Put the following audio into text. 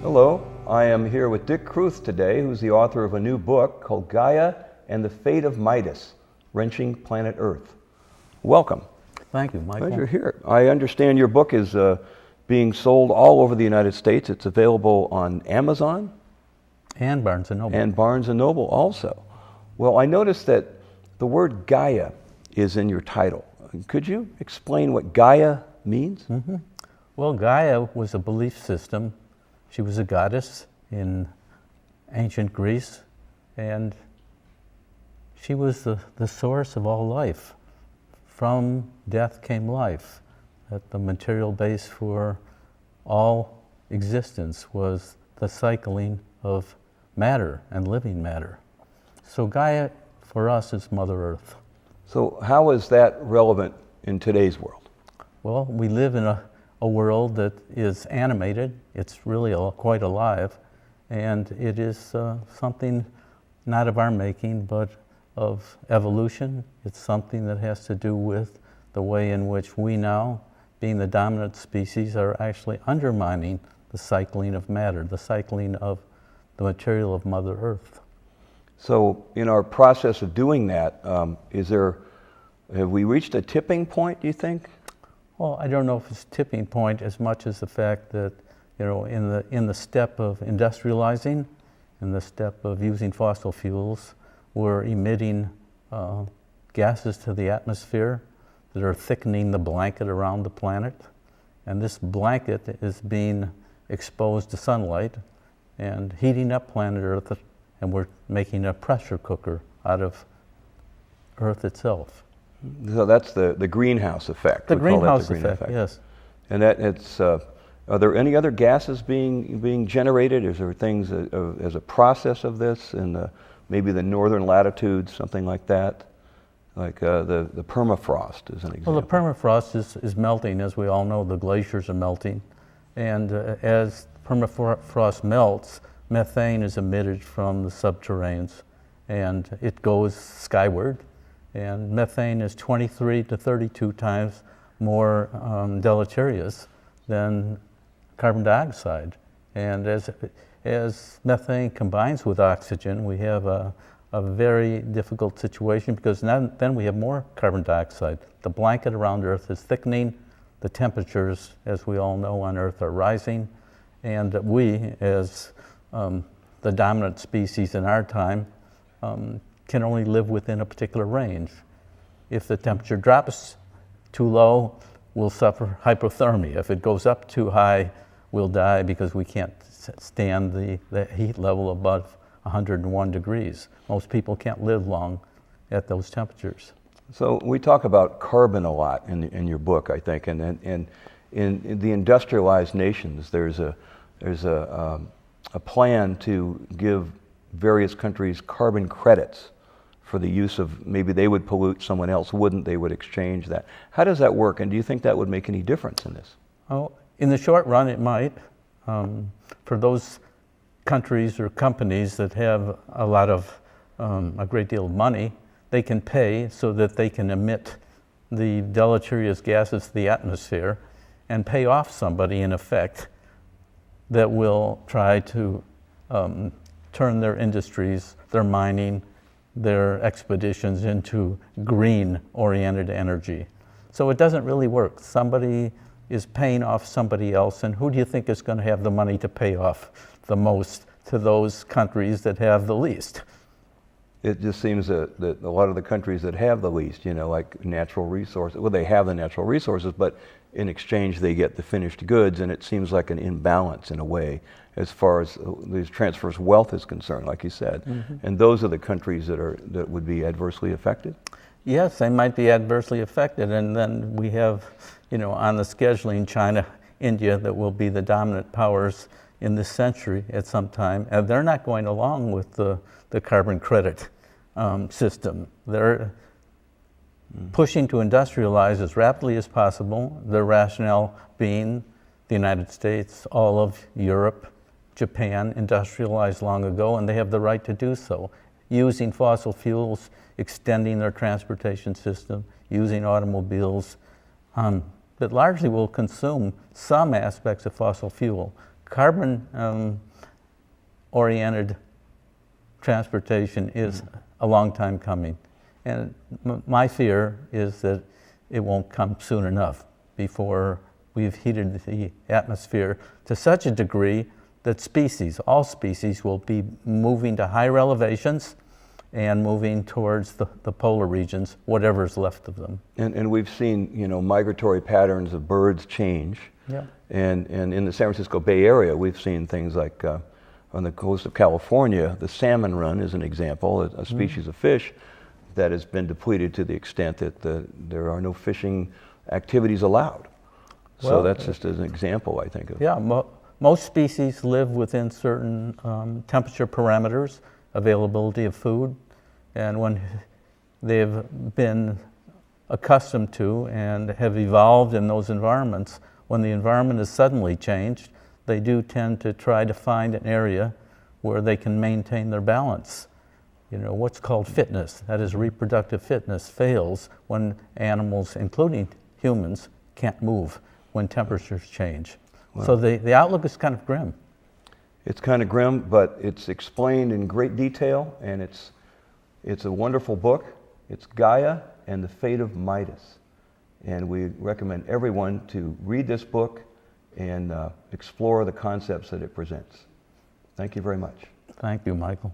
Hello, I am here with Dick Krooth today, who's the author of a new book called Gaia and the Fate of Midas, Wrenching Planet Earth. Welcome. Thank you, Michael. Pleasure here. I understand your book is being sold all over the United States. It's available on Amazon. And Barnes & Noble. And Barnes & Noble also. Well, I noticed that the word Gaia is in your title. Could you explain what Gaia means? Mm-hmm. Well, Gaia was a belief system. She was a goddess in ancient Greece, and she was the source of all life. From death came life. That the material base for all existence was the cycling of matter and living matter. So Gaia, for us, is Mother Earth. So how is that relevant in today's world? Well, we live in a world that is animated. It's really quite alive, and it is something not of our making, but of evolution. It's something that has to do with the way in which we now, being the dominant species, are actually undermining the cycling of matter, the cycling of the material of Mother Earth. So in our process of doing that, have we reached a tipping point, do you think? Well, I don't know if it's tipping point as much as the fact that, in the step of industrializing, in the step of using fossil fuels, we're emitting gases to the atmosphere that are thickening the blanket around the planet. And this blanket is being exposed to sunlight and heating up planet Earth, and we're making a pressure cooker out of Earth itself. So that's the greenhouse effect. The greenhouse effect, yes. And are there any other gases being generated? Is there things as a process of this in maybe the northern latitudes, something like that? Like the permafrost is an example. Well, the permafrost is melting. As we all know, the glaciers are melting. And as permafrost melts, methane is emitted from the subterraneans, and it goes skyward. And methane is 23 to 32 times more deleterious than carbon dioxide. And as methane combines with oxygen, we have a very difficult situation, because then we have more carbon dioxide. The blanket around Earth is thickening. The temperatures, as we all know, on Earth are rising. And we, as the dominant species in our time, can only live within a particular range. If the temperature drops too low, we'll suffer hypothermia. If it goes up too high, we'll die because we can't stand the heat level above 101 degrees. Most people can't live long at those temperatures. So we talk about carbon a lot in your book, I think, and in the industrialized nations, there's a plan to give various countries carbon credits for the use of, maybe they would pollute, someone else wouldn't, they would exchange that. How does that work, and do you think that would make any difference in this? Oh, in the short run, it might. For those countries or companies that have a great deal of money, they can pay so that they can emit the deleterious gases to the atmosphere and pay off somebody, in effect, that will try to turn their industries, their mining, their expeditions into green-oriented energy. So it doesn't really work. Somebody is paying off somebody else, and who do you think is going to have the money to pay off the most to those countries that have the least? It just seems that a lot of the countries that have the least, like natural resources, well, they have the natural resources, but in exchange they get the finished goods, and it seems like an imbalance in a way as far as these transfers of wealth is concerned, like you said. Mm-hmm. And those are the countries that would be adversely affected? Yes, they might be adversely affected, and then we have, on the scheduling, China, India, that will be the dominant powers in this century at some time, and they're not going along with the carbon credit system. They're pushing to industrialize as rapidly as possible, their rationale being the United States, all of Europe, Japan industrialized long ago, and they have the right to do so, using fossil fuels, extending their transportation system, using automobiles that largely will consume some aspects of fossil fuel. carbon-oriented transportation is a long time coming. And my fear is that it won't come soon enough before we've heated the atmosphere to such a degree that all species will be moving to higher elevations and moving towards the polar regions, whatever's left of them. And we've seen, migratory patterns of birds change. Yeah. And in the San Francisco Bay Area, we've seen things like on the coast of California, the salmon run is an example, a species of fish that has been depleted to the extent that there are no fishing activities allowed. So Well, that's just an example, I think. Yeah, most species live within certain temperature parameters, availability of food, and when they've been accustomed to and have evolved in those environments, when the environment is suddenly changed, they do tend to try to find an area where they can maintain their balance. What's called fitness, that is reproductive fitness, fails when animals, including humans, can't move when temperatures change. Wow. So the outlook is kind of grim. It's kind of grim, but it's explained in great detail, and it's a wonderful book. It's Gaia and the Fate of Midas. And we recommend everyone to read this book and explore the concepts that it presents. Thank you very much. Thank you, Michael.